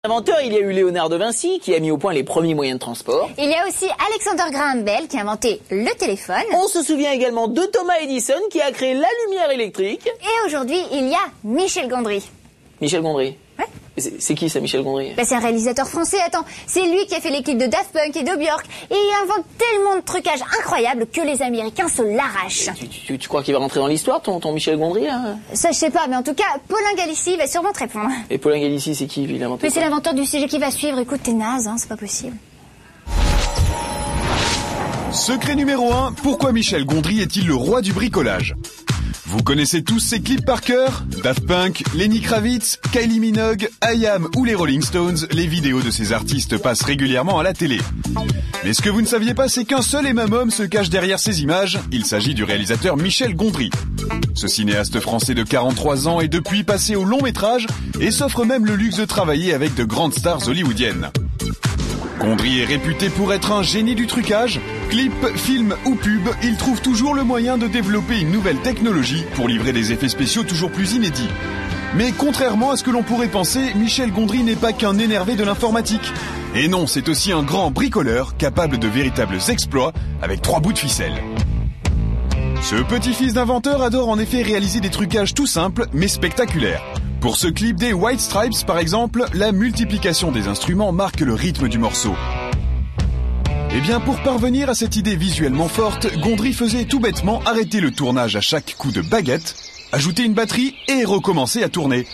Inventeur, il y a eu Léonard de Vinci qui a mis au point les premiers moyens de transport. Il y a aussi Alexander Graham Bell qui a inventé le téléphone. On se souvient également de Thomas Edison qui a créé la lumière électrique. Et aujourd'hui, il y a Michel Gondry. Michel Gondry? Ouais. C'est qui ça, Michel Gondry? C'est un réalisateur français, attends. C'est lui qui a fait les clips de Daft Punk et de Björk. Et il invente tellement de trucages incroyables que les Américains se l'arrachent. Tu crois qu'il va rentrer dans l'histoire, ton Michel Gondry, là? Ça, je sais pas, mais en tout cas, Paulin Galici va sûrement te répondre. Et Paulin Galici, c'est qui? Il a inventé Mais c'est l'inventeur du sujet qui va suivre. Écoute, t'es naze, hein, c'est pas possible. Secret numéro 1, pourquoi Michel Gondry est-il le roi du bricolage? Vous connaissez tous ces clips par cœur? Daft Punk, Lenny Kravitz, Kylie Minogue, I.Am ou les Rolling Stones, les vidéos de ces artistes passent régulièrement à la télé. Mais ce que vous ne saviez pas, c'est qu'un seul et même homme se cache derrière ces images. Il s'agit du réalisateur Michel Gondry. Ce cinéaste français de 43 ans est depuis passé au long métrage et s'offre même le luxe de travailler avec de grandes stars hollywoodiennes. Gondry est réputé pour être un génie du trucage. Clip, film ou pub, il trouve toujours le moyen de développer une nouvelle technologie pour livrer des effets spéciaux toujours plus inédits. Mais contrairement à ce que l'on pourrait penser, Michel Gondry n'est pas qu'un énervé de l'informatique. Et non, c'est aussi un grand bricoleur capable de véritables exploits avec 3 bouts de ficelle. Ce petit-fils d'inventeur adore en effet réaliser des trucages tout simples mais spectaculaires. Pour ce clip des White Stripes par exemple, la multiplication des instruments marque le rythme du morceau. Eh bien pour parvenir à cette idée visuellement forte, Gondry faisait tout bêtement arrêter le tournage à chaque coup de baguette, ajouter une batterie et recommencer à tourner.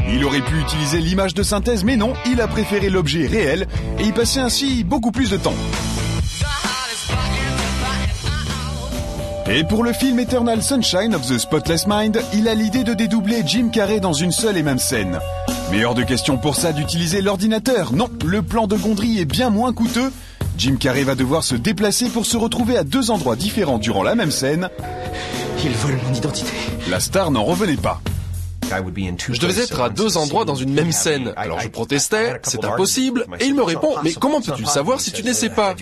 Il aurait pu utiliser l'image de synthèse mais non, il a préféré l'objet réel et y passait ainsi beaucoup plus de temps. Et pour le film Eternal Sunshine of the Spotless Mind, il a l'idée de dédoubler Jim Carrey dans une seule et même scène. Mais hors de question pour ça d'utiliser l'ordinateur. Non, le plan de Gondry est bien moins coûteux. Jim Carrey va devoir se déplacer pour se retrouver à 2 endroits différents durant la même scène. Il vole mon identité. La star n'en revenait pas. Je devais être à 2 endroits dans une même scène. Alors je protestais, c'est impossible, et il me répond, mais comment peux-tu le savoir si tu n'essaies pas?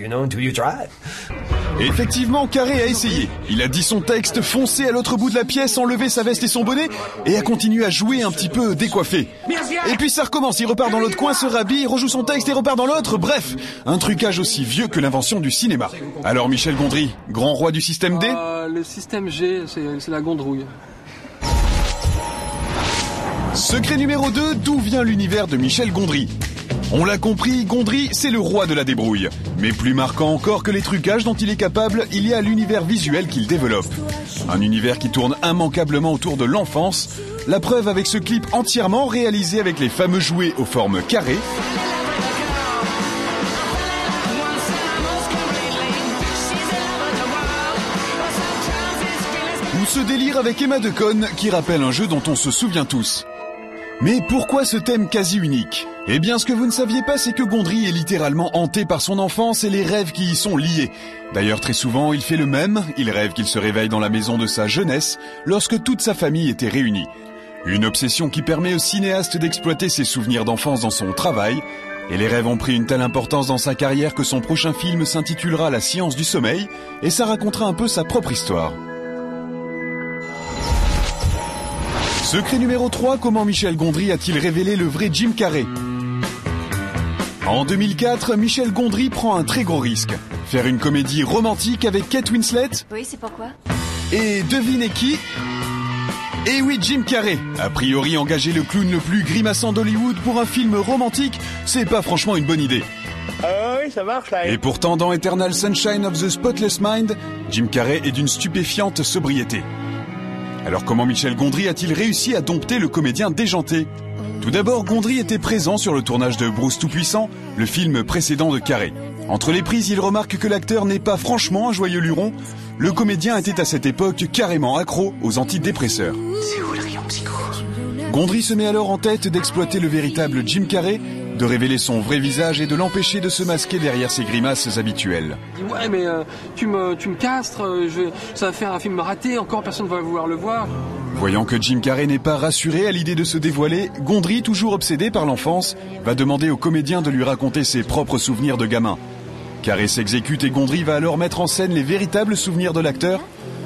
Effectivement, Carrey a essayé. Il a dit son texte, foncé à l'autre bout de la pièce, enlevé sa veste et son bonnet, et a continué à jouer un petit peu décoiffé. Et puis ça recommence, il repart dans l'autre coin, se rhabille, rejoue son texte et repart dans l'autre, bref, un trucage aussi vieux que l'invention du cinéma. Alors Michel Gondry, grand roi du système D? Le système G, c'est la gondrouille. Secret numéro 2, d'où vient l'univers de Michel Gondry? On l'a compris, Gondry, c'est le roi de la débrouille. Mais plus marquant encore que les trucages dont il est capable, il y a l'univers visuel qu'il développe. Un univers qui tourne immanquablement autour de l'enfance. La preuve avec ce clip entièrement réalisé avec les fameux jouets aux formes carrées. Ou ce délire avec Emma Decaune qui rappelle un jeu dont on se souvient tous. Mais pourquoi ce thème quasi unique? Eh bien, ce que vous ne saviez pas, c'est que Gondry est littéralement hanté par son enfance et les rêves qui y sont liés. D'ailleurs, très souvent, il fait le même. Il rêve qu'il se réveille dans la maison de sa jeunesse, lorsque toute sa famille était réunie. Une obsession qui permet au cinéaste d'exploiter ses souvenirs d'enfance dans son travail. Et les rêves ont pris une telle importance dans sa carrière que son prochain film s'intitulera La science du sommeil, et ça racontera un peu sa propre histoire. Secret numéro 3, comment Michel Gondry a-t-il révélé le vrai Jim Carrey? En 2004, Michel Gondry prend un très gros risque. Faire une comédie romantique avec Kate Winslet. Oui, c'est pourquoi? Et devinez qui? Eh oui, Jim Carrey. A priori, engager le clown le plus grimaçant d'Hollywood pour un film romantique, c'est pas franchement une bonne idée. Oui, ça marche là. Et pourtant, dans Eternal Sunshine of the Spotless Mind, Jim Carrey est d'une stupéfiante sobriété. Alors comment Michel Gondry a-t-il réussi à dompter le comédien déjanté? Tout d'abord, Gondry était présent sur le tournage de Bruce Tout-Puissant, le film précédent de Carrey. Entre les prises, il remarque que l'acteur n'est pas franchement un joyeux luron. Le comédien était à cette époque carrément accro aux antidépresseurs. C'est où le rayon psycho? Gondry se met alors en tête d'exploiter le véritable Jim Carrey, de révéler son vrai visage et de l'empêcher de se masquer derrière ses grimaces habituelles. Ouais, mais tu me castres, ça va faire un film raté, encore personne ne va vouloir le voir. Voyant que Jim Carrey n'est pas rassuré à l'idée de se dévoiler, Gondry, toujours obsédé par l'enfance, va demander au comédien de lui raconter ses propres souvenirs de gamin. Carrey s'exécute et Gondry va alors mettre en scène les véritables souvenirs de l'acteur.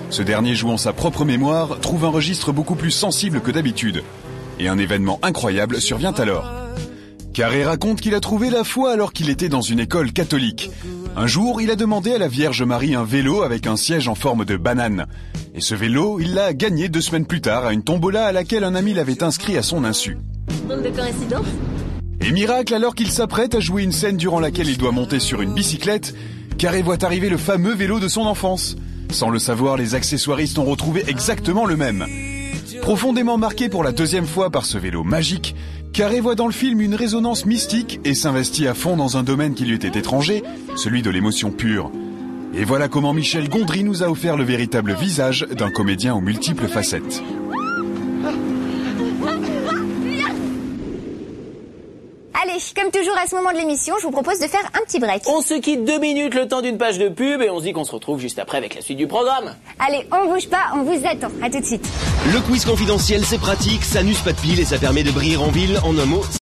Ce dernier, jouant sa propre mémoire, trouve un registre beaucoup plus sensible que d'habitude. Et un événement incroyable survient alors. Carré raconte qu'il a trouvé la foi alors qu'il était dans une école catholique. Un jour, il a demandé à la Vierge Marie un vélo avec un siège en forme de banane. Et ce vélo, il l'a gagné 2 semaines plus tard à une tombola à laquelle un ami l'avait inscrit à son insu. Bande de coïncidences. Et miracle, alors qu'il s'apprête à jouer une scène durant laquelle il doit monter sur une bicyclette, Carré voit arriver le fameux vélo de son enfance. Sans le savoir, les accessoiristes ont retrouvé exactement le même. Profondément marqué pour la 2e fois par ce vélo magique, Carré voit dans le film une résonance mystique et s'investit à fond dans un domaine qui lui était étranger, celui de l'émotion pure. Et voilà comment Michel Gondry nous a offert le véritable visage d'un comédien aux multiples facettes. Allez, comme toujours à ce moment de l'émission, je vous propose de faire un petit break. On se quitte 2 minutes, le temps d'une page de pub, et on se dit qu'on se retrouve juste après avec la suite du programme. Allez, on bouge pas, on vous attend. À tout de suite. Le quiz confidentiel, c'est pratique, ça n'use pas de pile et ça permet de briller en ville en un mot.